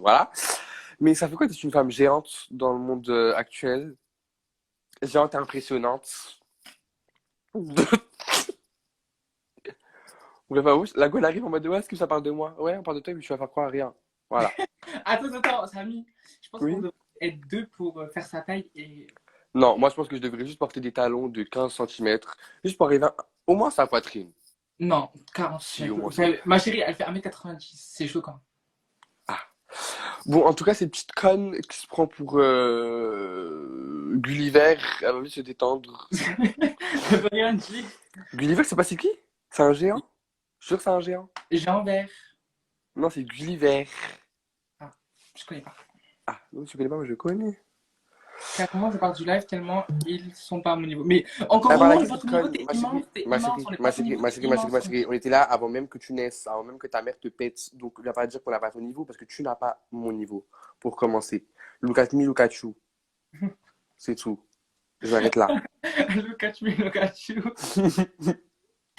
Voilà. Mais ça fait quoi d'être une femme géante dans le monde actuel? Géante et impressionnante. Bref, ah oui, la gueule arrive en mode ouais, est-ce que ça parle de moi? Ouais, on parle de toi, mais tu vas faire croire à rien. Voilà. Attends, Samy. Je pense qu'on Oui. devrait être deux pour faire sa taille et. Non, moi je pense que je devrais juste porter des talons de 15 centimètres, juste pour arriver au moins sa poitrine. Non, 40. Si, au moins ça. Ma chérie, elle fait 1,90 m. C'est choquant. Ah. Bon, en tout cas, cette petite conne qui se prend pour Gulliver, elle va vite se détendre. Je veux rien dire. Gulliver, c'est pas c'est qui? C'est un géant? Je suis sûr que c'est un géant. Jean vert. Non, c'est Gulliver. Ah, je connais pas. Ah, non, tu connais pas, moi je connais. Carrément, je pars du live tellement ils sont pas à mon niveau. Mais encore Ah, voilà, heureux, quelle votre petite niveau, conne. t'es Ma immense, chérie, t'es ma immense. chérie, On n'est pas ma à ton chérie, niveau, ma t'es chérie, ma chérie, immense. ma chérie. On était là avant même que tu naisses, avant même que ta mère te pète. Donc, il va pas dire qu'on n'a pas ton niveau parce que tu n'as pas mon niveau. Pour commencer. Look at me, look at you. C'est tout. Je m'arrête là. Look at me, look at you.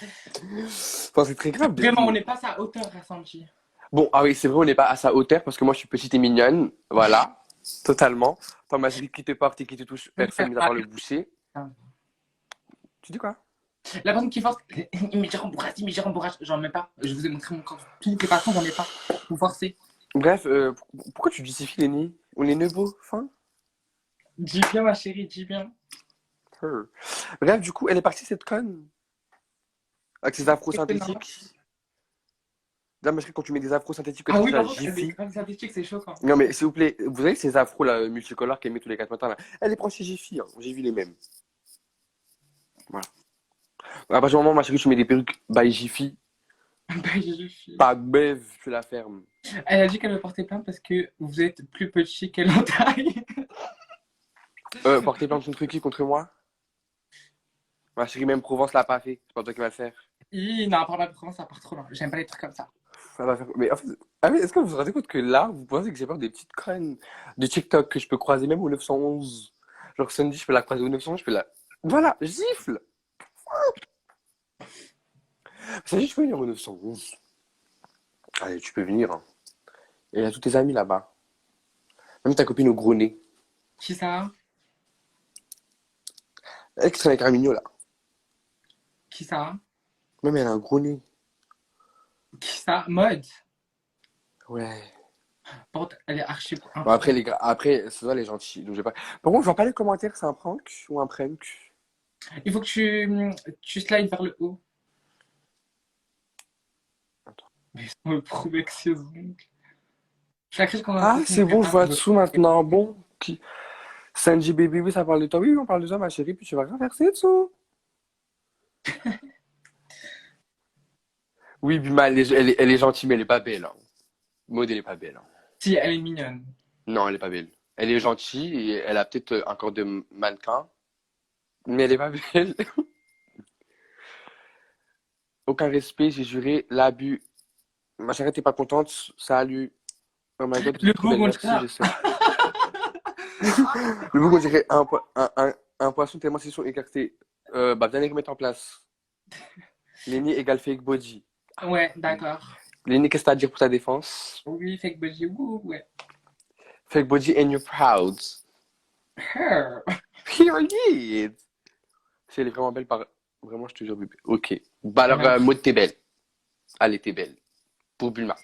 Enfin, c'est très grave d'être. Vraiment, on n'est pas à sa hauteur, ressenti. Bon, ah oui, c'est vrai, on n'est pas à sa hauteur parce que moi je suis petite et mignonne. Voilà. Totalement. Toi, ma chérie qui te porte et qui te touche, personne, mis à part le boucher. Tu dis quoi? La personne qui force, il me dit rembourrage, j'en mets pas. Je vous ai montré mon corps. Toutes les façons, j'en ai pas. Vous forcez. Bref, pourquoi tu justifies les nids? On est nebo, fin? Dis bien, ma chérie, dis bien. Bref, du coup, elle est partie cette conne. Avec ses afros Étonnant. synthétiques. Là, ma chérie, quand tu mets des afros synthétiques, que Ah tu oui, touches à par contre, elle est Jiffy. grave synthétique, c'est chaud, quoi. Non, mais s'il vous plaît, vous avez ces afros là, multicolores qu'elle met tous les 4 matins là. Elle les prend chez Jiffy, hein. J'ai vu les mêmes. Voilà. À partir du moment où ma chérie, tu mets des perruques by Jiffy, Bah, je suis. pas bève, tu la fermes. Elle a dit qu'elle me portait plainte parce que vous êtes plus petit qu'elle en taille. Porter plainte contre qui? Contre moi? Ma chérie, même Provence l'a pas fait. C'est pas toi qui vas le faire. Non, par ma Provence, ça part trop loin. J'aime pas les trucs comme ça. Ça va faire. Mais en fait, ah oui, est-ce que vous vous rendez compte que là, vous pensez que j'ai peur des petites connes de TikTok que je peux croiser même au 911? Genre Sandy, je peux la croiser au 911, je peux la. Voilà, gifle! Sandy, tu peux venir au 911. Allez, tu peux venir, hein. Et il y a tous tes amis là-bas. Même ta copine au gros nez. Qui ça? Elle qui traîne avec un mignon là. Qui ça? Même elle a un gros nez. Qui ça? Mode. Ouais. Porte, elle est archi. Bon, après, les gars, après, c'est ça, les gentils. Donc, j'ai pas. Par contre, je vois pas les commentaires, c'est un prank ou un prank. Il faut que tu slides vers le haut. Attends. Mais ça me prouver que c'est ongles. Chaque Ah, conversation c'est me bon, je prépare. vois dessous maintenant. Bon. Qui... Sanji Baby, oui, ça parle de toi. Oui, on parle de toi, ma chérie, puis tu vas renverser dessous. Oui, Bima, elle est gentille, mais elle est pas belle, hein. Maud, elle est pas belle, hein. Si, elle est mignonne. Non, elle est pas belle. Elle est gentille et elle a peut-être un corps de mannequin, mais elle est pas belle. Aucun respect, j'ai juré, l'abus. Ma chérie, t'es pas contente? Salut. Oh my god, vous Le êtes trop bourg, belle, on merci, je dirait. sais. Le bout, on dirait un poisson tellement c'est son écarté. Bah, viens les remettre en place. Lenny égale fake body. Ouais, d'accord. Lenny, qu'est-ce que t'as à dire pour ta défense? Oui, fake budgie. Ouh, ouais. Fake body and you're proud. Her. Period. Si elle est vraiment belle, par... vraiment, je te jure, bébé. Ok. Bah alors, Merci. Maud, t'es belle. Allez, t'es belle. Pour Bulma.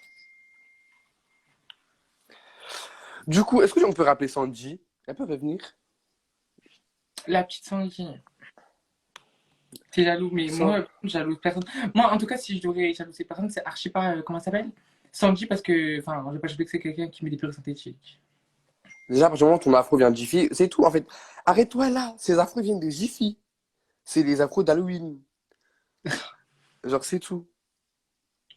Du coup, est-ce qu'on peut rappeler Sandy? Elle peut revenir? La petite Sandy. T'es jaloux, mais Sans... moi, jalouse personne. Moi, en tout cas, si je devrais jalouser personne, c'est archi pas. Comment ça s'appelle? Sandy, parce que. Enfin, je vais pas jouer que c'est quelqu'un qui met des perruques synthétiques. Déjà, à partir du moment où ton afro vient de Jiffy, c'est tout, en fait. Arrête-toi là. Ces afros viennent de Jiffy. C'est les afros d'Halloween. Genre, c'est tout.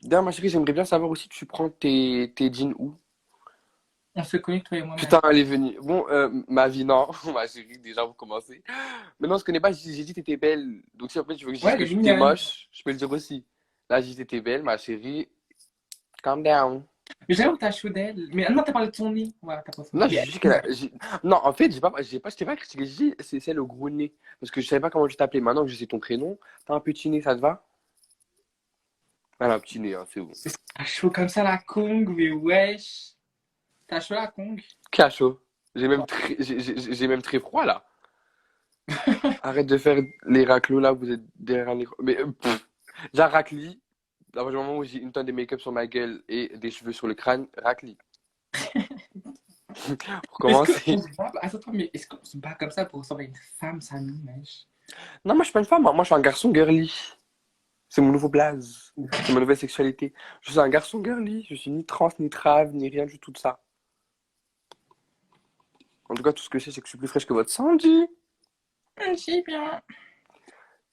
D'ailleurs, ma chérie, j'aimerais bien savoir aussi, tu prends tes jeans où? On se connaît, toi et moi-même. Putain, elle est venue. Bon, ma vie, non. Ma chérie, déjà, vous commencez. Maintenant, je connais pas, j'ai dit t'étais belle. Donc, si après, tu veux que je Ouais, dise elle que est t'es mignonne. moche, je peux le dire aussi. Là, j'ai dit t'étais belle, ma chérie. Calm down. Mais j'avoue que t'as chaud d'elle. Mais non, t'as parlé de son nez. Voilà, t'as pas son nez. Non, Mais j'ai elle dit est qu'elle a. Non, en fait, je t'ai pas critiqué. J'ai dit, c'est le gros nez. Parce que je savais pas comment tu t'appelais. Maintenant que je sais ton prénom, t'as un petit nez, ça te va? Elle a un petit nez, hein, c'est bon. chaud comme ça, la Kong, mais wesh. T'as chaud la Kong? Qui a chaud? J'ai même Toi. très, j'ai même très froid là. Arrête de faire les raclos là, vous êtes derrière un écran. Mais j'ai racli. À partir du moment où j'ai une tonne de make-up sur ma gueule et des cheveux sur le crâne, racli. Pour Est-ce qu'on commencer. se bat? Attends, attends, mais est-ce qu'on se bat comme ça pour ressembler à une femme, Samy, mèche? Non, moi je suis pas une femme, moi je suis un garçon girly. C'est mon nouveau blaze. C'est ma nouvelle sexualité. Je suis un garçon girly. Je suis ni trans, ni trave, ni rien du tout de ça. En tout cas, tout ce que je sais, c'est que je suis plus fraîche que votre Sandy. Si, bien.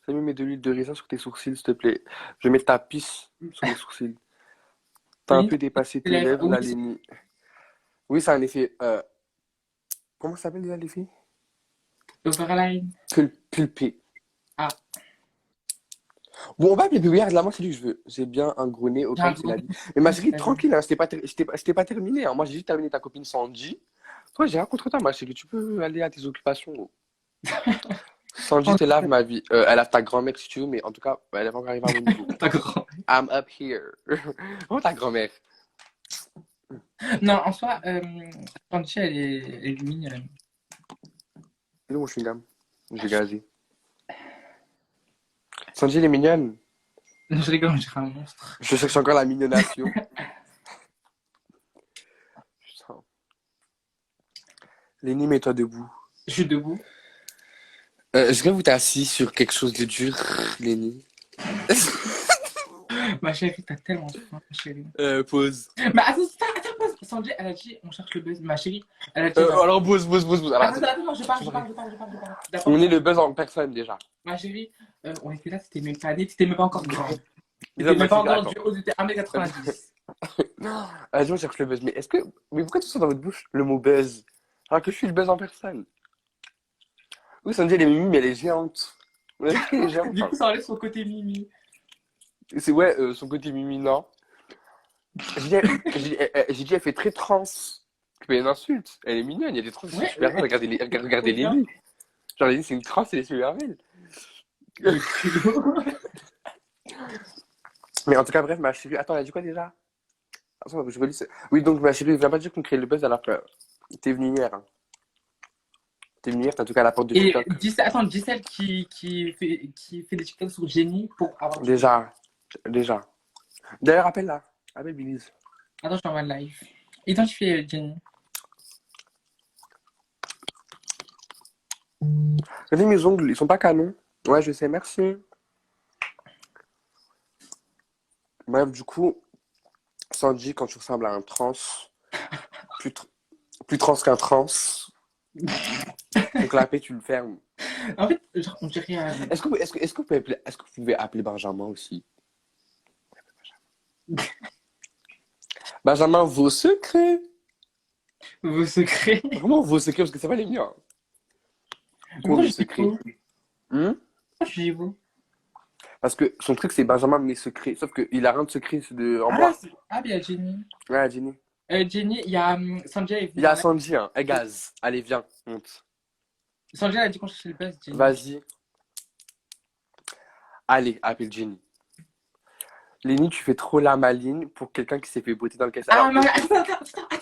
Fais-moi mets de l'huile de raisin sur tes sourcils, s'il te plaît. Je vais mettre ta pisse sur mes sourcils. T'as un Lénie, peu dépassé tes tes lèvres. lèvres, Oui, là, Lénie. Oui, c'est un effet. Comment ça s'appelle déjà l'effet? Overline. Pulpé. Ah, Bon, on va appeler regarde, là, moi, c'est lui que je veux. J'ai bien un gros nez au j'ai un calme, c'est gros la nez. vie. Mais ma Oui, c'est chérie, la vie. tranquille, hein, c'était pas terminé, hein. Moi, j'ai juste terminé ta copine Sandy. Toi, j'ai rien contre toi, ma chérie. Tu peux aller à tes occupations, gros. Sandy Oh, te lave ma vie. Elle lave ta grand-mère si tu veux, mais en tout cas, elle est pas encore arrivée à mon niveau. ta grand. I'm up here. Oh, ta grand-mère. Non, en soi, Tanchi, elle est mignonne. C'est mon chewing-gum. Je vais gazer. Sandy, elle est mignonne. Je rigole, je dirais un monstre. Je cherche encore la mignonation. Putain. Lenny, mets-toi debout. Je suis debout. Est-ce que vous t'es assis sur quelque chose de dur, Lenny? Ma chérie, t'as tellement faim, ma chérie. Pause. Mais attends, pause. Sandy, elle a dit, on cherche le buzz. Ma chérie, elle a dit, Alors, pause. Alors, attends, non, je parle. D'abord, on est le buzz en personne, déjà. ma chérie, on était là, t'étais même pas né, t'étais même pas encore grand. Déjà, T'étais même ma pas chérie, encore attends. du haut, t'étais 1m90. Vas-y, on cherche le buzz. Mais est-ce que. Mais pourquoi tout ça dans votre bouche, le mot buzz? Alors que je suis le buzz en personne. Oui, Sandy, elle est mimi, mais elle est géante. On a dit qu'elle est géante. Du Hein. coup, ça enlève son côté mimi. C'est ouais, son côté mimi, non. J'ai dit, elle fait très trans. Mais une insulte. Elle est mignonne, il y a des trans qui sont Ouais, super belles. Regardez trop bien. Lily. Genre, Lily, c'est une trans, elle est super belle. Le culot. Mais en tout cas, bref, ma chérie. Attends, elle a dit quoi déjà? Attends, je relis. Oui, donc ma chérie, viens pas dire qu'on crée le buzz alors que t'es venu hier. Hein. T'es venu hier, t'as tout cas à la porte de Et TikTok. attends, dis celle qui fait des TikTok sur Jenny pour avoir du. Déjà. D'ailleurs, appelle-la. Appelle Billise. Attends, je suis en mode live. Identifier Jenny. Regardez mes ongles, ils sont pas canons. Ouais, je sais, merci. Bref, du coup, Sandy, quand tu ressembles à un trans, plus, plus trans qu'un trans, donc la paix, tu le fermes. En fait, genre, on dirait. Est-ce que vous pouvez appeler Benjamin aussi? Benjamin, vos secrets. Vos secrets. Vraiment vos secrets, parce que c'est pas les miens. Quoi, Pourquoi mes je dis secrets? vous? Hmm. Pourquoi je dis vous? Parce que son truc, c'est Benjamin, mes secrets. Sauf qu'il a rien de secret en Ah, moi. ah, bien, Jenny. Ouais, Jenny. Jenny, il y a Sanjay est Il venu y en a live. Sandy, hein. Elle gaze. Allez, viens, monte. Sanjay a dit qu'on cherchait le buzz, Jenny. Vas-y. Allez, appelle Jenny. Lénie, tu fais trop la maline pour quelqu'un qui s'est fait beauté dans le caisse. Ah, Alors que.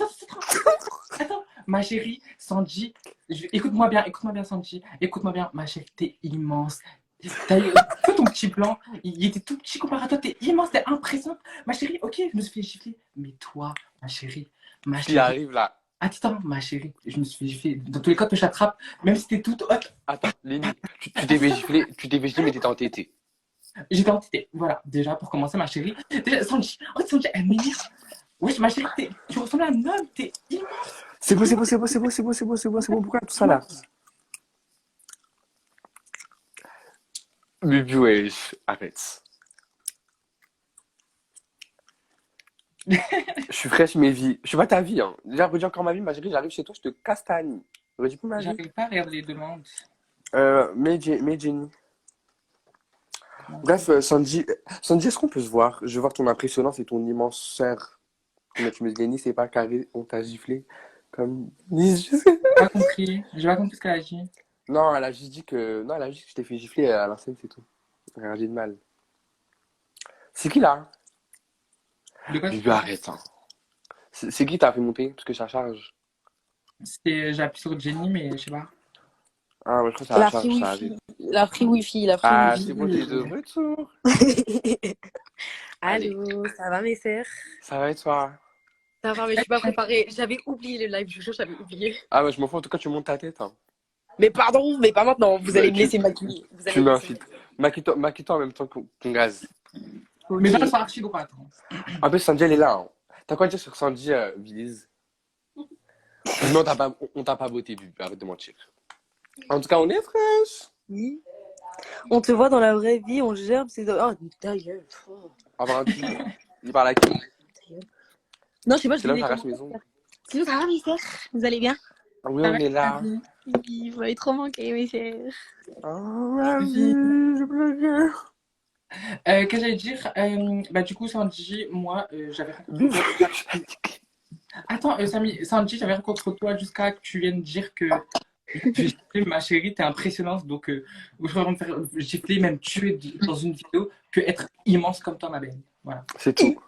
attends. Ma chérie, Sanji, écoute-moi bien, Sanji. Écoute-moi bien, ma chérie, t'es immense. Toi, ton petit blanc, il était tout petit comparé à toi, t'es immense, t'es impressionnante. Ma chérie, ok, je me suis fait gifler. Mais toi, ma Il chérie. arrive là. Attends, ma chérie, je me suis fait gifler. Dans tous les cas, que je t'attrape, même si t'es toute haute. Attends, Lénie, tu t'es fait gifler, mais t'étais entêté. J'étais entêtée. Voilà, déjà, pour commencer, ma chérie. Déjà, Sanji, elle m'énerve. Wesh, ma chérie, tu ressembles à un homme, t'es immense. C'est bon. Pourquoi tout ça là? Bibi, wesh, arrête. Je suis fraîche, mes vies. Je suis pas ta vie, hein. Déjà, redis encore ma vie, ma chérie, j'arrive chez toi, je te castagne. Redis pas ma vie. J'arrive pas à regarder les demandes. Mais Jenny. Bref, Sandy, est-ce qu'on peut se voir? Je veux voir ton impressionnance et ton immenseur. Mais tu me dis, Lenny, c'est pas carré, on t'a giflé. Comme. J'ai pas compris ce qu'elle a dit. Non, elle a juste dit que. Non, elle a juste que je t'ai fait gifler à l'ancienne, c'est tout. Rien dit de mal. C'est qui là? De quoi tu Bibi, parles? arrête, hein. C'est qui t'a fait monter? Parce que ça charge. J'ai appuyé sur Jenny, mais je sais pas. Ah, ouais, je crois que ça La charge, free ça wifi. arrive. La free wifi, la free Ah, wifi. c'est bon, t'es de retour. Allez, Allô, ça va mes sœurs? ça va et toi? Ça va, mais je suis pas préparée. J'avais oublié le live, je vous jure, j'avais oublié. Ah, ouais, je m'en fous, en tout cas, tu montes ta tête. Hein. Mais pardon, mais pas maintenant. Vous Bah, allez me laisser maquiller. Vous tu allez me mets un laisser filtre. maquiller. Maquille-toi en même temps qu'on gaz. Ok. Mais là, c'est archi droite. En plus, Sandy, elle est là. Hein. T'as quoi à dire sur Sandy, Belize? Non, on t'a pas beauté, Bubu, arrête de mentir. En tout cas, on est fraîche. Oui. On te voit dans la vraie vie, on gère. C'est... Oh, ta gueule. Oh, Ah, par qui? Il parle à qui? ta gueule. Non, je sais pas, je C'est là où dis les t'arraches commentaires. maison. Sinon, ça va mes sœurs? Vous allez bien? Ah oui, on est là. Oui, vous m'avez trop manqué mes sœurs. Oh, ma vie, je pleure. Qu'est-ce que j'allais dire? Bah, du coup, Sanji, moi, j'avais rencontré. Attends, Sanji, j'avais rencontré toi jusqu'à que tu viennes dire que ma chérie, t'es impressionnante. Donc, je vais me faire gifler, même tuer dans une vidéo, que être immense comme toi, ma belle. Voilà. C'est tout.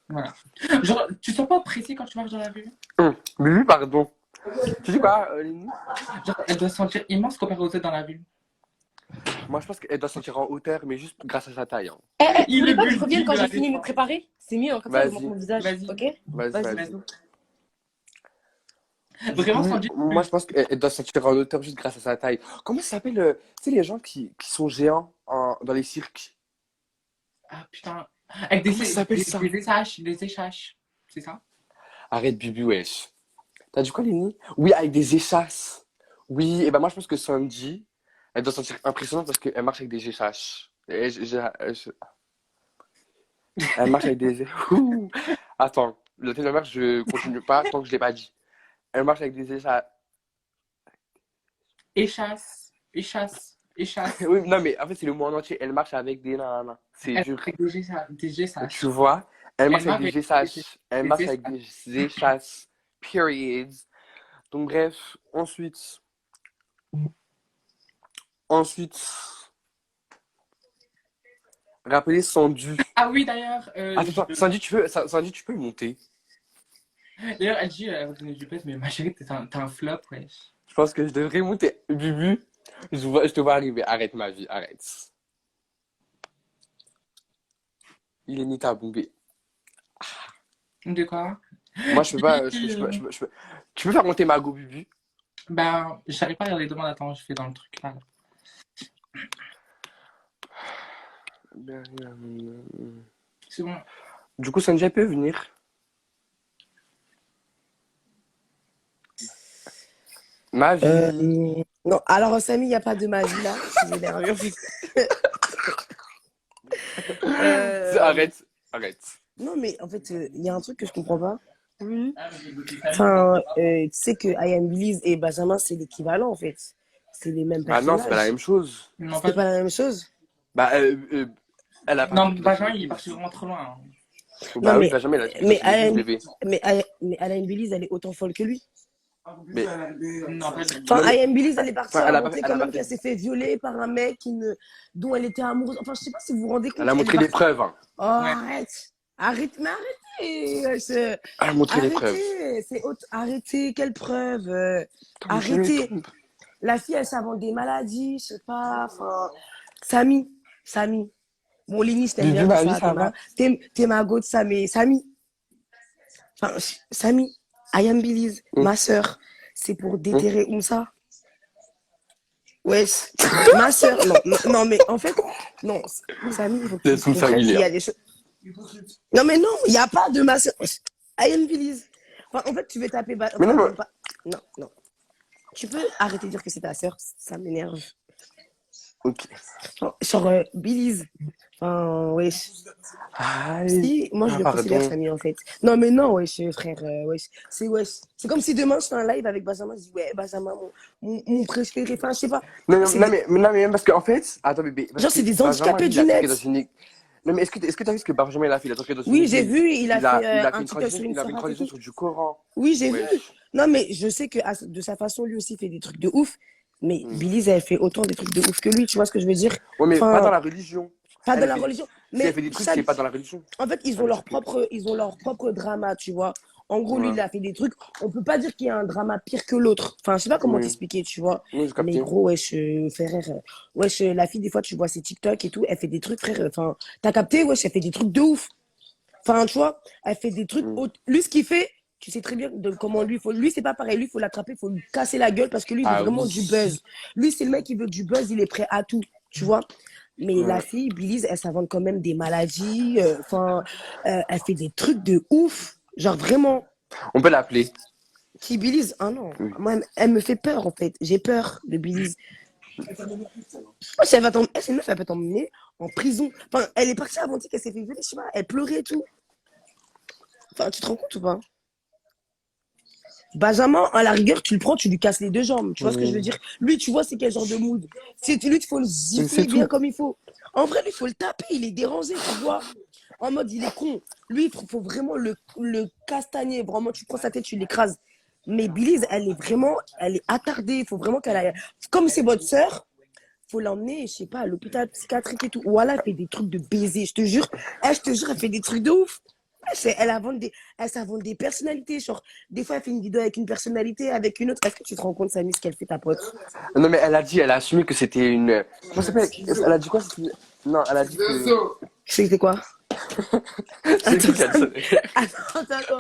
Voilà. Genre, tu sens pas pressée quand tu marches dans la rue? Bubu, pardon. Tu dis quoi, Lénie? Genre, elle doit se sentir immense comparée aux autres dans la rue. Moi, je pense qu'elle doit se sentir en hauteur, mais juste grâce à sa taille. Hein. Vous Il voulez est pas que je bulky revienne quand de la j'ai fini de me défense. préparer? C'est mieux, hein, comme ça, je Vas-y, montre mon visage. Vas-y. Ok? vas-y, Vas-y. vas-y. Vraiment, Oui, Sanji. moi, je pense qu'elle doit se sentir en hauteur juste grâce à sa taille. Comment ça s'appelle, tu sais, les gens qui sont géants dans les cirques? Ah putain. Avec Comment ça s'appelle ça? des échaches. C'est ça? Arrête, Bubu, wesh. T'as dit quoi, Lénie? Oui, avec des échasses. Oui, et ben moi, je pense que Sandy, elle doit se sentir impressionnante parce qu'elle marche avec des échasses. Elle marche avec des... Ouh. Attends, le thème de la marche, je continue pas tant que je l'ai pas dit. Elle marche avec des échasses. Échasse. Oui, non, mais en fait, c'est le mot en entier. Elle marche avec des nanas. C'est Elle dur. marche avec des échaches. Tu vois? Elle marche Elle avec marche des échasses. Elle des marche avec échaches. des échasses. Periods. Donc, bref, ensuite, rappeler Sandy. Ah oui, d'ailleurs, Attends, Sandy, tu peux monter. d'ailleurs, elle dit, elle va donner du pèse, mais ma chérie, t'es un flop, wesh. Je pense que je devrais monter. Bubu, je te vois arriver. Arrête ma vie, arrête. Il est ni ta bombée. De quoi? Moi, je peux pas. Oui. Tu peux faire monter ma go, Bubu? Ben, j'arrive pas à regarder les demandes. Attends, je fais dans le truc là. C'est bon. Du coup, Sanjay peut venir. Ma vie. Non, alors Samy, il n'y a pas de magie là. Je suis énervée en fait. Arrête. Non, mais en fait, il y a un truc que je comprends pas. Oui. Enfin, tu sais que I Am Belize et Benjamin, c'est l'équivalent en fait. C'est les mêmes Ah non, personnages. c'est pas la même chose. Non, C'est pas la même chose. Bah, elle a pas. non, Benjamin, il est parti vraiment trop loin. Bah Non, oui, mais- Benjamin, il a dit Mais que c'est I W. mais I Am Belize, elle est autant folle que lui. Mais- Non, pas du tout. Enfin, Non, mais- I Am Belize, elle est partie Enfin, elle a à pas monter fait- quand elle a même pas fait- qu'elle s'est fait violer par un mec dont elle était amoureuse. Enfin, je sais pas si vous vous rendez compte. Elle a montré est les preuves. Hein. Oh, arrête. Arrête, mais arrêtez. Elle a montré les preuves. Arrêtez, quelle preuve Attends, mais je me arrêtez. trompe. La fille, elle s'invente des maladies, je sais pas. Enfin, Samy. Bon, Léni, je t'aime Bubu, bien. ma tout vie, ça, ça va? T'es ma go de ça, mais Samy. Enfin, Samy, I Am Belize, ma sœur, c'est pour déterrer Oumsa. Ouais, ma sœur. Non, mais en fait, non, Samy, il faut que Laisse tu Oumsa comprennes qu'il y William. a des choses. Non, mais non, il n'y a pas de ma sœur. I Am Belize. Enfin, en fait, tu veux taper. Mais non, mais- Non. Tu peux arrêter de dire que c'est ta sœur, ça m'énerve. Ok. Genre, Belize. Enfin, ouais. Si, moi, je le considère pardon. Samy, en fait. Non, mais non, wesh, frère, wesh. C'est comme si demain, je fais un live avec Benjamin, je dis, ouais, Benjamin, mon préféré. Enfin, je sais pas. Non, C'est mais même parce qu'en fait. Attends, bébé. parce Genre, que c'est des Benjamin, handicapés lui, il a du traqué net. dans une... Non, mais est-ce que t'as vu ce que Benjamin il a fait? Il a traqué dans une Oui, j'ai église. vu, il a fait a un une TikTok sur transition, une il a fait une soirée et transition tout. sur du Coran. Oui, j'ai vu. Wesh. Non, mais je sais que de sa façon, lui aussi fait des trucs de ouf. Mais Belize, elle fait autant des trucs de ouf que lui, tu vois ce que je veux dire? Ouais, mais Enfin, pas dans la religion. pas Elle dans la fait- religion. Si elle Mais fait des trucs, ça, c'est pas dans la religion. en fait, ils ont leur propre drama, tu vois. En gros, lui, Ouais. il a fait des trucs. On peut pas dire qu'il y a un drama pire que l'autre. Enfin, je sais pas comment Oui, t'expliquer, tu vois. oui, j'ai Mais capté. gros, wesh, Ferrer. Wesh, la fille, des fois, tu vois ses TikTok et tout. Elle fait des trucs, frère. Enfin, t'as capté, wesh, elle fait des trucs de ouf. Enfin, tu vois, elle fait des trucs. Mm. Lui, ce qu'il fait, tu sais très bien de comment lui, lui, c'est pas pareil. Lui, il faut l'attraper, il faut lui casser la gueule parce que lui, il veut Ah vraiment oui. du buzz. Lui, c'est le mec qui veut du buzz, il est prêt à tout, tu vois. Mais la Ouais. fille, Belize, elle s'invente quand même des maladies. Enfin, elle fait des trucs de ouf. Genre vraiment, On peut l'appeler. qui Belize, ah non, Oui. moi, elle me fait peur en fait. J'ai peur de Belize. Moi, si elle va c'est une meuf, elle peut t'emmener en prison. Enfin, elle est partie avant qu'elle s'est fait violer, je sais pas, elle pleurait et tout. Enfin, tu te rends compte ou pas? Benjamin, à la rigueur, tu le prends, tu lui casses les deux jambes. Tu vois ce que je veux Mm. dire? Lui, tu vois, c'est quel genre de mood. Lui, il faut le C'est gifler bien tout. comme il faut. En vrai, lui, il faut le taper. Il est dérangé, tu vois. En mode, il est con. Lui, il faut vraiment le castagner. Vraiment, tu prends sa tête, tu l'écrases. Mais Belize, elle est attardée. Il faut vraiment qu'elle aille. Comme c'est votre sœur, faut l'emmener, je sais pas, à l'hôpital psychiatrique et tout. Voilà, elle fait des trucs de baiser, je te jure. Je te jure, elle fait des trucs de ouf. Elle s'invente des personnalités. Genre, des fois, elle fait une vidéo avec une personnalité, avec une autre. Est-ce que tu te rends compte, Samy, ce qu'elle fait, ta pote? Non, mais elle a assumé que c'était une. Comment ça s'appelle? Elle a dit quoi? Non, elle a dit que. C'était quoi? C'est Attends, qui qui a dit ça? Samy. Attends.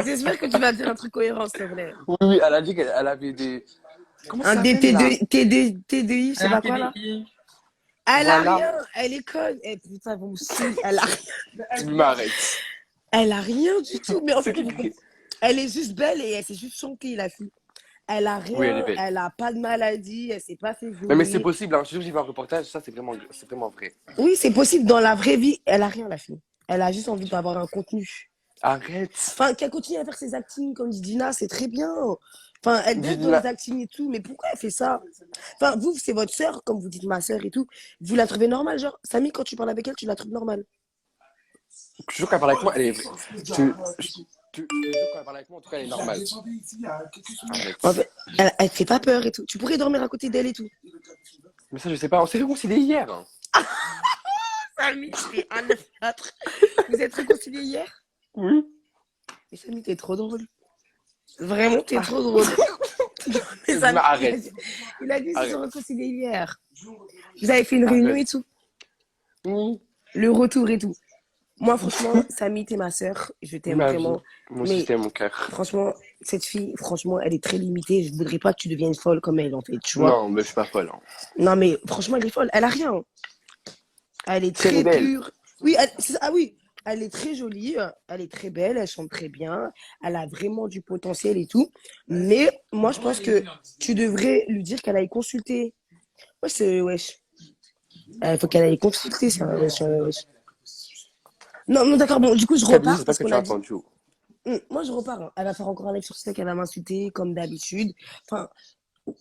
J'espère que tu vas dire un truc cohérent, s'il te plaît. Oui, oui, elle a dit qu'elle avait des. Comment Un ça s'appelle là? TDI, je sais Un pas quoi, là. TDI. Elle a Voilà. rien, elle est conne. Eh, putain, vous me saoulez. Elle a rien. Tu m'arrêtes. Elle a rien du tout. Mais en C'est fait, qui? elle est juste belle et elle s'est juste chantée, la fille. Elle a Oui, elle est rien, belle. elle a pas de maladie, elle s'est pas fait Non, mais c'est violer. possible, hein. Je te jure, j'ai vu un reportage, ça, c'est vraiment vrai. Oui, c'est possible dans la vraie vie. Elle a rien, la fille. Elle a juste envie d'avoir un contenu. Arrête. Enfin, qu'elle continue à faire ses actings comme dit Dina, c'est très bien. Enfin, elle baisse dans Didina. les actings et tout, mais pourquoi elle fait ça? Enfin, vous, c'est votre sœur, comme vous dites ma sœur et tout. Vous la trouvez normale, genre, Samy, quand tu parles avec elle, tu la trouves normale. Je te jure qu'elle parle avec moi, elle est vraie. Je te jure qu'elle parle avec moi, en tout cas, elle est normale. En Arrête. fait, elle fait pas peur et tout. Tu pourrais dormir à côté d'elle et tout. Mais ça, je sais pas, on s'est réconciliés hier, hein. Samy, c'est un 9-4. Vous êtes réconciliés hier? Oui. Mais Samy, t'es trop drôle. Vraiment, t'es trop drôle. Mais Samy, Arrête. il a dit qu'ils se sont Arrête. réconciliés hier. Vous avez fait une réunion et Arrête. tout. Oui. Le retour et tout. Moi, franchement, Samy, t'es ma sœur. Je Oui, t'aime ma vie. vraiment. Moi aussi, Mais c'était mon cœur. franchement, cette fille, franchement, elle est très limitée. Je voudrais pas que tu deviennes folle comme elle, en fait, tu vois. Non, mais je suis pas folle, hein. Non, mais franchement, elle est folle. Elle a rien. Elle est Si elle est très belle. pure. Oui, ah oui, elle est très jolie. Elle est très belle. Elle chante très bien. Elle a vraiment du potentiel et tout. Mais moi, je pense que tu devrais lui dire qu'elle aille consulter. Ouais, c'est, wesh. Il faut qu'elle aille consulter ça. Wesh, wesh. Non, non, d'accord. Bon, du coup, je Kabylie, repars j'espère parce que qu'on tu as a dit. entendu. Moi, je repars, hein. Elle va faire encore un live sur Slack, elle va m'insulter comme d'habitude. Enfin,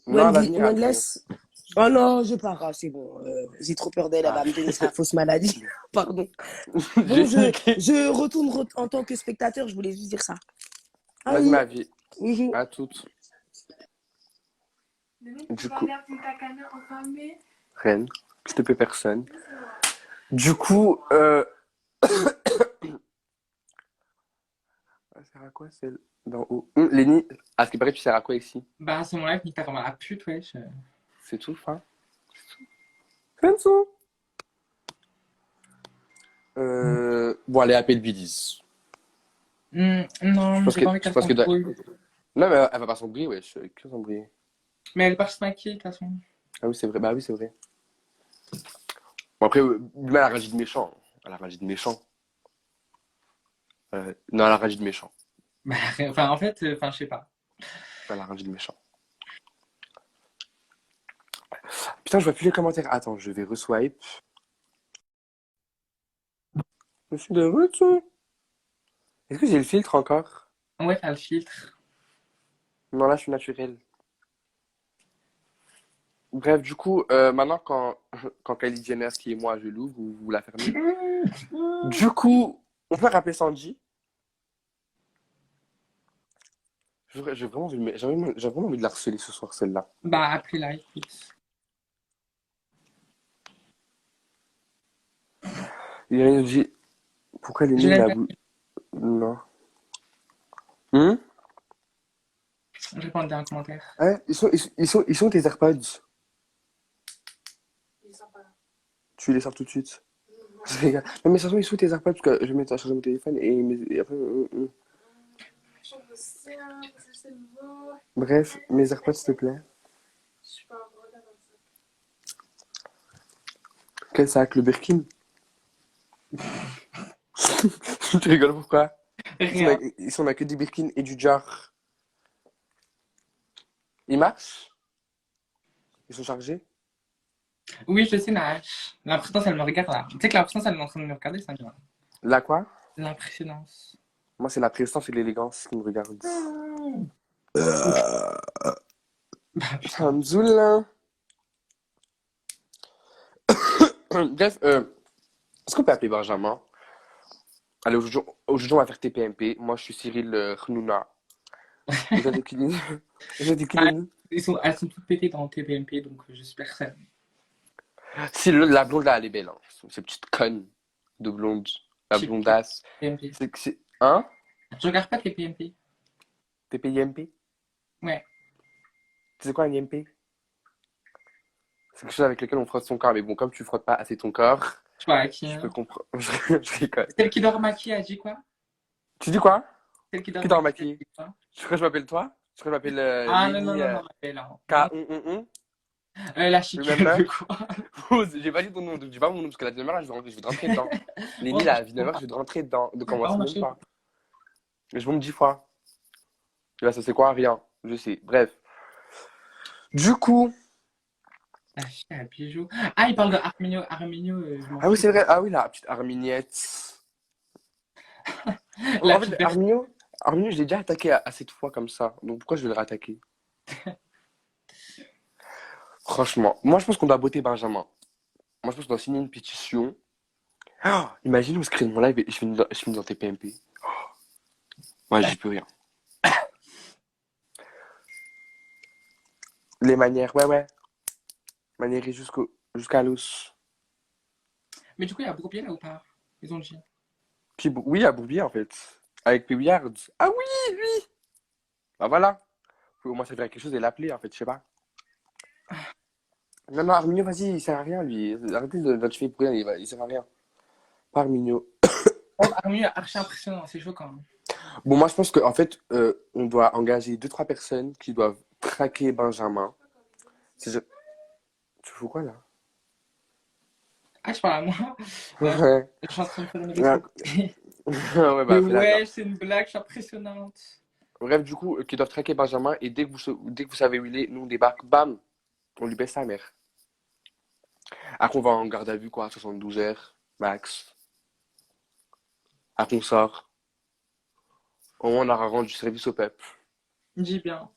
Non, l'avenir a dit. Wendless. Oh non, je pars, hein, c'est bon. J'ai trop peur d'elle, elle Ah. va me donner sa fausse maladie. Pardon. Bon, J'ai niqué. je retourne en tant que spectateur, je voulais juste dire ça. Vas-y, Allez. ma vie. Mhm. À toutes. Du coup, reine, s'il te plaît, personne. Du coup, ça sert à quoi celle d'en haut? Lenny, à ce qui paraît, tu sers à quoi ici? Bah, à ce moment-là, nique ta comme la pute, wesh. C'est tout, fin. C'est tout. Bon, allez, appelle Bidis. Non, mais j'ai pas envie Je qu'elle pense que s'embrouille. non, mais elle va pas s'embrouiller, wesh. Que s'embrouiller? Mais elle est pas se maquiller, de toute façon. Ah oui, c'est vrai. Bah oui, c'est vrai. Bon, après, elle a réagi de méchant. Elle a réagi de méchant. Non, elle a réagi de méchant. Bah, enfin, en fait, enfin, je sais pas. Elle a réagi de méchant. Putain, je vois plus les commentaires. Attends, je vais reswipe. Je suis de retour. Est-ce que j'ai le filtre encore? Ouais, t'as le filtre. Non, là, je suis naturel. Bref, du coup, maintenant, quand Kylie Jenner, qui est moi, je l'ouvre, vous la fermez. Du coup, on peut rappeler Sanji. J'ai vraiment envie j'ai vraiment envie de la harceler ce soir, celle-là. Bah, appelez-la, écoute. Il y a dit, pourquoi elle est Je nulle la l'avais. boule? Non. Hum? Je répondais à un commentaire. Hein? Ils sont tes AirPods. Il est sympa. Tu les sors tout de suite. Je rigole. Non, mais surtout, ils sont tes AirPods parce que je vais mettre à charger mon téléphone et après. Je me sers, parce que c'est beau. Bref, mes AirPods, s'il te plaît. Je suis pas un regard comme ça. Quel sac? Le Birkin? Tu rigoles pourquoi? Rien. Ils sont là que du Birkin et du Jar. Ils marchent? Ils sont chargés? Oui, je sais, Nash. L'impressionnance, elle me regarde là. Tu sais que l'impressionnance, elle est en train de me regarder, ça, moi. Là quoi? L'impressionnance. Moi, c'est la prestance et l'élégance qui me regardent. Bah, Ça me saoule, là. Bref, est-ce qu'on peut appeler Benjamin? Allez, aujourd'hui, on va faire TPMP. Moi, je suis Cyril Hnouna. Vous êtes qui? Vous êtes qui? elles sont toutes pétées dans TPMP, donc je suis personne. Si, la blonde, là, elle est belle. Hein. Ces petites connes de blonde. La J'ai- blondasse. TPMP. Hein? Je regarde pas TPMP. TPIMP? Ouais. Tu sais quoi, un IMP? C'est quelque chose avec lequel on frotte son corps. Mais bon, comme tu frottes pas assez ton corps, Je sais pas qui. je Hein. peux comprendre. Je rigole. Celle qui dort maquillée, elle dit quoi? Tu dis quoi? Celle qui dort Qui dort maquillée, maquillée? elle dit quoi? Tu crois que je m'appelle toi? Tu crois que je m'appelle Ah non, Lenny non, non, non, elle hein. K-on-on-on? La chic, Remember? de quoi? J'ai pas dit ton nom, donc dis pas mon nom, parce que la deuxième heure, là, je vais te rentrer dedans. Lenny, là, à 19h, je vais te rentrer dedans. De commencer même pas. Mais je me 10 fois. Et là, ça c'est quoi? Rien. Je sais. Bref. Du coup. La chic, elle bijou. Ah, il parle de Arminio. Arminio, je m'en Ah oui, fous. c'est vrai. Ah oui, la petite Arminiette. La En fait, petite Arminio, je l'ai déjà attaqué à cette fois comme ça. Donc pourquoi je vais le rattaquer? Franchement, moi je pense qu'on doit botter Benjamin. Moi je pense qu'on doit signer une pétition. Oh, imagine, on se crée mon live et je finis dans tes PMP. Oh. Moi j'y peux rien. Les manières, ouais. Manières jusqu'à l'os. Mais du coup, il y a Bourbier là ou pas? Ils ont dit. Puis oui, à Bourbier en fait. Avec Pébillard. Ah oui, lui. Bah voilà. Faut au moins servir à quelque chose et l'appeler en fait, je sais pas. Non, Arminio, vas-y, il sert à rien lui. Arrêtez de notifier pour rien, il sert à rien. Pas Arminio. Oh, Arminio est archi impressionnant, c'est chaud quand même. Bon, moi je pense qu'en fait, on doit engager 2-3 personnes qui doivent traquer Benjamin. Je... Tu fous quoi là? Ah, je parle à moi. Ouais. Je suis en train de faire une Ouais. réponse. Ouais, bah, Mais fais-la, ouais, c'est une blague, je suis impressionnante. bref, du coup, qui doivent traquer Benjamin et dès que vous savez où il est, nous on débarque, bam, on lui baisse sa mère. Après on va en garde à vue quoi, 72 heures, max. Après on sort. Au moins on aura rendu service au peuple. Dis bien.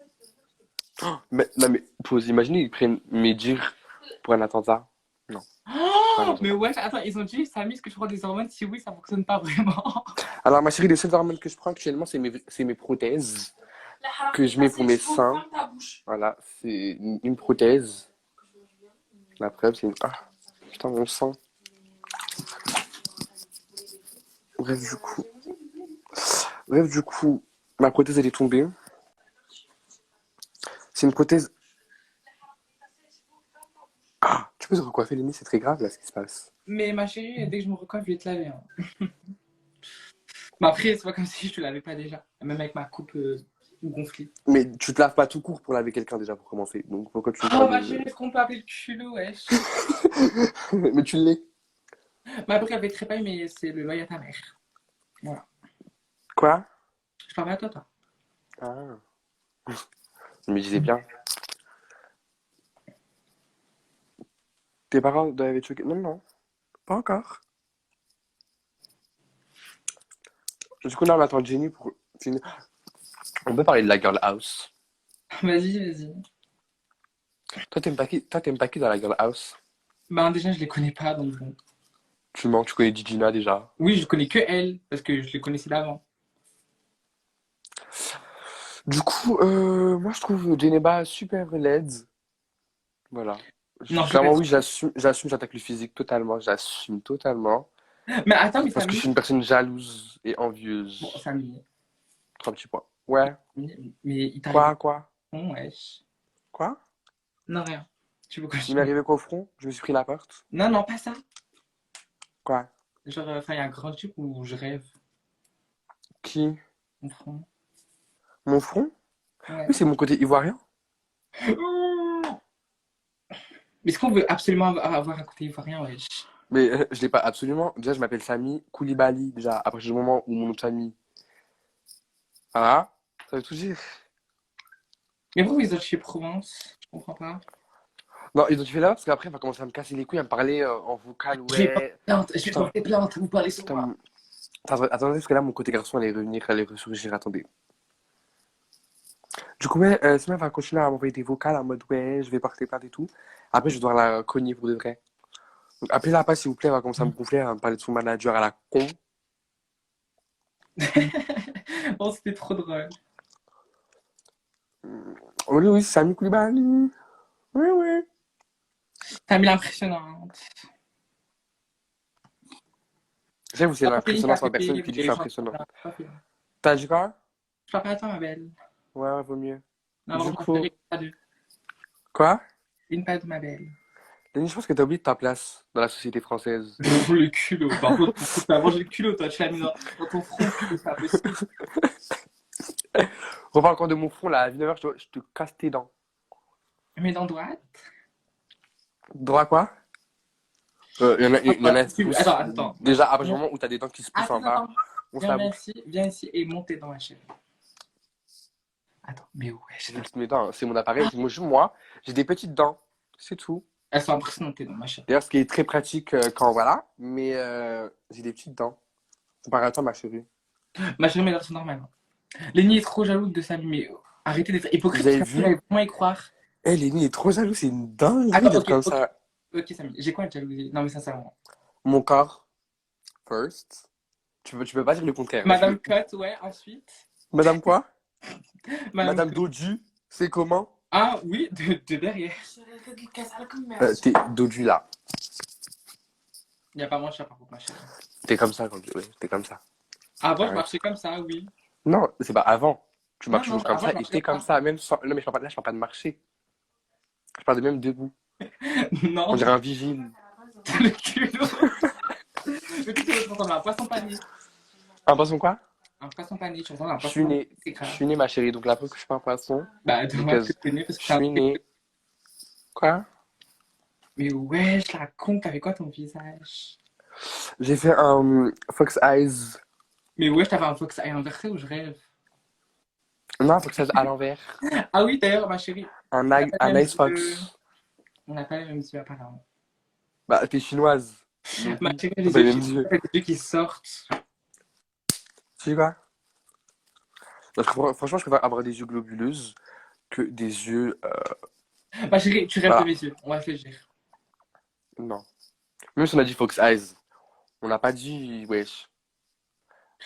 Mais, non mais, faut vous imaginer, ils prennent Médir pour un attentat. Non. Oh, mais ouais, attends, ils ont dit, Samy, est-ce que tu prends des hormones? Si oui, ça fonctionne pas vraiment. Alors ma chérie, les seules hormones que je prends actuellement, c'est mes prothèses. Que je mets pour mes seins. Ferme ta bouche. Voilà, c'est une prothèse. La preuve, c'est une... Ah, putain, mon sang. Bref, du coup, ma prothèse, elle est tombée. C'est une prothèse... Ah, tu peux te recoiffer les nez, c'est très grave, là, ce qui se passe. Mais ma chérie, dès que je me recoiffe, je vais te laver. Hein. Mais après, c'est pas comme si je te l'avais pas déjà. Même avec ma coupe gonflée. Mais tu te laves pas tout court pour laver quelqu'un, déjà, pour commencer. Donc, pourquoi tu me Oh, parles ma de- chérie, est-ce qu'on peut appeler le culot, wesh? Mais tu l'es. Ma après, elle fait très paille, mais c'est le loyer à ta mère. Voilà. Quoi? Je parle à toi, toi. Ah. Je me disais bien. Tes parents doivent être choqués. Non, pas encore. Du coup, là, on attend Jenny pour finir. On peut parler de la Girl House. Vas-y. Toi, t'aimes pas qui dans la Girl House? Ben, déjà, je les connais pas, donc bon. Tu mens, tu connais Gigina déjà. Oui, je connais que elle, parce que je les connaissais d'avant. Du coup, moi, je trouve Geneba super laide. Voilà. Non, je Clairement, suis oui, j'attaque le physique totalement. J'assume totalement. Mais attends, mais Parce que je Samy. suis une personne jalouse et envieuse. Bon, Samy. 3 petits points. Ouais. Mais il t'arrive Quoi? wesh. Quoi? Non, rien. Tu veux que je... Il m'est arrivé qu'au front, je me suis pris la porte. Non, non, pas ça. Quoi? Genre, enfin, il y a un grand truc où je rêve. Qui? Mon front. Mon front? Ouais. Oui, c'est mon côté ivoirien. Mais est-ce qu'on veut absolument avoir un côté ivoirien, wesh? Mais je l'ai pas absolument. Déjà, je m'appelle Samy Koulibaly, déjà, à partir du moment où mon nom de famille. Voilà. Ça veut tout dire. Mais pourquoi ils ont chez Provence? Je comprends pas. Non, identifiez là, parce qu'après, il va commencer à me casser les couilles, à me parler en vocal, Je vais porter ouais. plainte, je vais Putain, porter plainte, vous parlez sur moi. putain. Attendez, parce que là, mon côté garçon allait revenir, allait ressurgir. Attendez. Du coup, ouais, Sima va continuer à m'envoyer des vocales en mode, ouais, je vais porter plainte et tout. Après, je vais devoir la cogner pour de vrai. Donc, appelez-la pas, s'il vous plaît, elle va commencer à me gonfler, à me parler de son manager à la con. Oh, c'était trop drôle. Oui, oui, c'est Samy Koulibaly. Oui, oui. T'as mis l'impressionnante. J'avoue, c'est Pas l'impressionnant sans payé, personne qui dit que je mais suis les gens impressionnant. pas fait. T'as dit quoi? Je parle pas à toi, ma belle. Ouais, ouais, vaut mieux. Non, Du vraiment, coup, pas deux. quoi? Une pas de ma belle. Denis, je pense que t'as oublié de ta place dans la société française. Le culot. Par contre, t'as mangé le culot, toi. Tu l'as mis dans ton front. C'est pas possible. Reparle encore de mon front, là, à 19h, je te casse tes dents. Mais dans droite. Droit quoi? Il y en a qui se poussent. Attends. Déjà, à partir du moment où t'as des dents qui se poussent en bas, Attends. on se la bouche. Viens ici et montez dans ma chaîne. Attends, mais ouais, J'ai des petites mes dents, hein. C'est mon appareil. Moi, j'ai des petites dents. C'est tout. elles sont impressionnantes tes dents, ma chaîne. D'ailleurs, ce qui est très pratique quand voilà. Mais j'ai des petites dents. Comparé à toi, ma chérie. Ma chérie, mes dents sont normales. Lenny est trop jaloux de Samy, mais arrêtez d'être hypocrite. Vous avez Parce que vu? vous allez vraiment y croire. Eh, Lenny est trop jaloux. C'est une dinguerie Attends, d'être comme ça. Ok, Samy, j'ai quoi de jalousie? Non, mais sincèrement. Mon corps, first. Tu peux pas dire le contraire. Madame Cotte, ouais, ensuite. Madame quoi? Madame Cotte. Dodu, c'est comment? Ah oui, de derrière. T'es Dodu là. Il n'y a pas moins cher par contre, ma chérie. T'es comme ça quand tu. Ouais, t'es comme ça. Avant, je Ouais. marchais comme ça, oui. Non, c'est pas avant. Tu marches Non, toujours comme avant, ça je et marchais t'es comme pas. ça, même sans. Non, mais je parle pas de marcher. Je parle de même debout. Non, On dirait un vigile. le culot. Mais tu ressembles à un poisson pané. Un poisson quoi? Un poisson pané, tu ressembles à un Je poisson suis pané. né. C'est Je grave. suis né, ma chérie, donc la preuve que je suis pas un poisson. Bah, dommage que Because t'es né parce que je t'as un suis né. Quoi? Mais wesh, la con, t'avais quoi ton visage? J'ai fait un Fox Eyes. Mais wesh, t'avais un fox eye inversé ou je rêve? Non, Fox Eyes à l'envers. Ah oui, d'ailleurs, ma chérie, Un Ice Fox. on n'a pas les mêmes yeux apparemment. Bah, t'es chinoise. Donc, Ma oui, chérie, t'as pas les mêmes yeux. les yeux qui sortent. Tu sais quoi? Franchement, je préfère avoir des yeux globuleuses que des yeux. Ma chérie, tu rêves Voilà. de mes yeux, on va se le dire. Non. Même si on a dit Fox Eyes, on n'a pas dit wesh.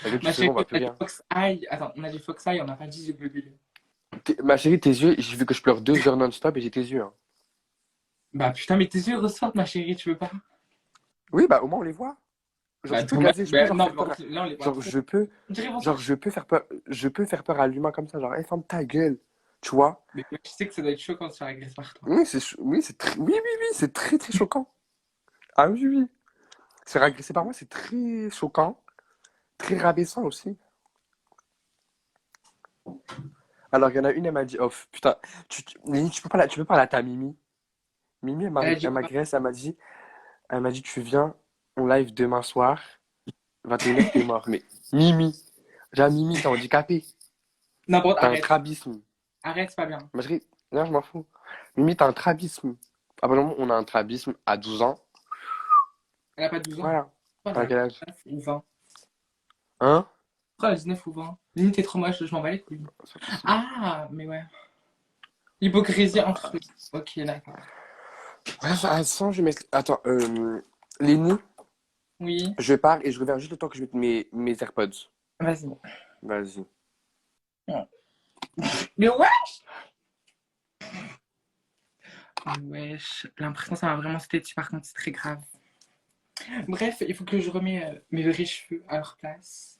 Avec Ma tu sais, chérie, on on voit a plus dit rien. fox eye. Attends, on a dit fox eye, on n'a pas dit yeux globuleux. Ma chérie, tes yeux, j'ai vu que je pleure 2 heures non-stop et j'ai tes yeux. Hein. Bah putain, mais tes yeux ressortent, ma chérie, tu veux pas? Oui, bah au moins on les voit. Genre, Bah, je peux dommage. gazer, je peux Bah, genre non, faire peur. là, on les voit Genre, trop. je peux, On dirait bonsoir. genre, je peux faire peur à l'humain comme ça. Genre, hey, ferme ta gueule. Tu vois? Mais tu sais que ça doit être chaud quand tu te fais agresser par toi. Oui, oui, c'est très, très choquant. Ah oui, oui. Se faire agresser par moi, c'est très choquant. Très rabaissant aussi. Alors, il y en a une, elle m'a dit, oh putain, Lily, tu peux parler à ta Mimi. Mimi, Elle a dit elle quoi? m'agresse, elle m'a dit, tu viens, on live demain soir, 21h, t'es mort. Mais Mimi, déjà Mimi, t'es handicapé, N'importe, t'as un arrête. strabisme. Arrête, c'est pas bien. Ma chérie, non, je m'en fous. Mimi, t'as un strabisme. Apparemment, on a un strabisme à 12 ans. Elle a pas 12 ans. Voilà. Pourquoi T'as elle quel a âge? 19 ou 20? Hein? Pourquoi elle a 19 ou 20? Lily, t'es trop moche, je m'en bats les couilles. Ah, mais ouais. Hypocrisie entre eux. Ok, d'accord. Attends, Attends, Lénie, Oui, je pars et je reviens juste le temps que je mette mes AirPods. vas-y. Vas-y. Mais wesh! Wesh, l'impression ça m'a vraiment sauté dessus, par contre, c'est très grave. Bref, il faut que je remets mes vrais cheveux à leur place.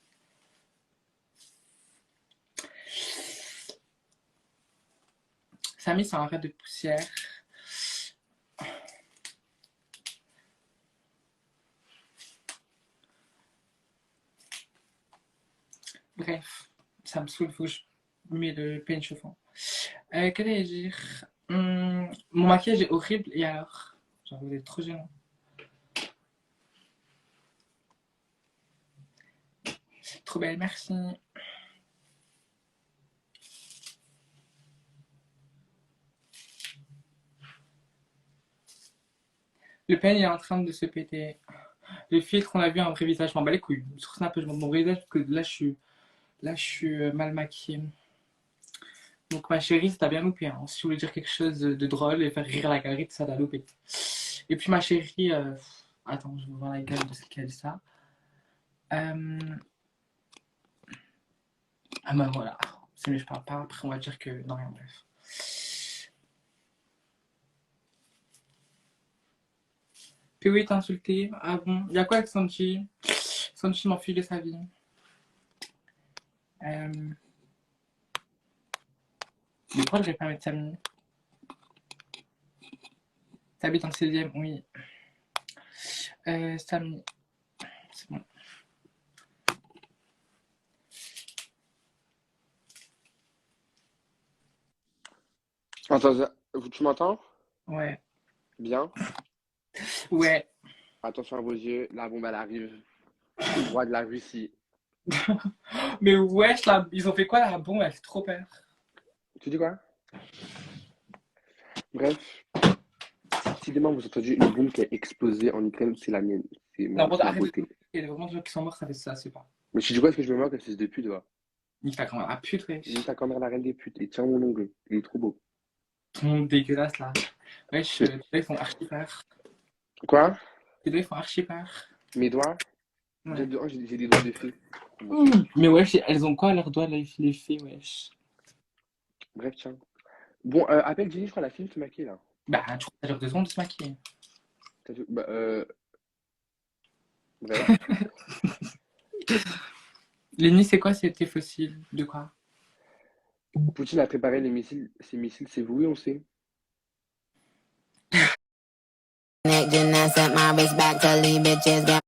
Samy, c'est un rat de poussière. Bref, ça me saoule, faut que je mette le peigne chauffant. Qu'allais-je dire? Mon maquillage est horrible, et alors? Genre, vous êtes trop gênant. Trop belle, merci. Le peigne est en train de se péter. Le filtre, on a vu un vrai visage. Je m'en bats les couilles. Sur Snap, je montre mon vrai visage parce que là, je suis mal maquillée. Donc, ma chérie, ça t'a bien loupé. Hein. Si tu voulais dire quelque chose de drôle et faire rire la galerie, ça t'a loupé. Et puis, ma chérie, attends, je vais voir la gueule de ce qu'elle dit ça. Ah ben voilà. Si mais je parle pas, après on va dire que. Non, rien, bref. PW t'a insulté. Ah bon? Y'a quoi avec Sanchi? Sanchi m'enfuit de sa vie. Mais pourquoi je vais pas mettre Samy? T'habites en 16ème, oui. Samy. C'est bon. Attends, tu m'entends? Ouais. Bien. Ouais. Attention à vos yeux, la bombe elle arrive. Tout droit de la Russie. Mais wesh, là, ils ont fait quoi la bombe? Elle fait trop peur. Tu dis quoi? Bref. Si demain vous entendez une bombe qui a explosé en Ukraine, c'est la mienne. C'est Non, bon, ma arrête de beauté. Il y a vraiment des gens qui sont morts, ça fait ça, c'est pas. Mais tu dis quoi? Est-ce que je me moque, fils de pute, va? Nique ta grand-mère. Ah pute, wesh. Dis ta caméra la reine des putes et tiens mon ongle. Il est trop beau. Tout le monde dégueulasse là. Wesh, tes doigts ils font archi peur. Quoi? Tes doigts ils font archi peur. Mes doigts? Ouais. J'ai des doigts de fée. Mais wesh, elles ont quoi leurs doigts, les filles, wesh? Bref, tiens. Bon, appelle Jenny, je crois, la fille se maquille là. Bah, tu crois que ça dure 2 secondes de se maquiller. Bah, bref. Lenny, c'est quoi tes fossiles? De quoi? Poutine a préparé ses missiles, c'est vous, on sait. Gymnast at my wrist back, tell these bitches get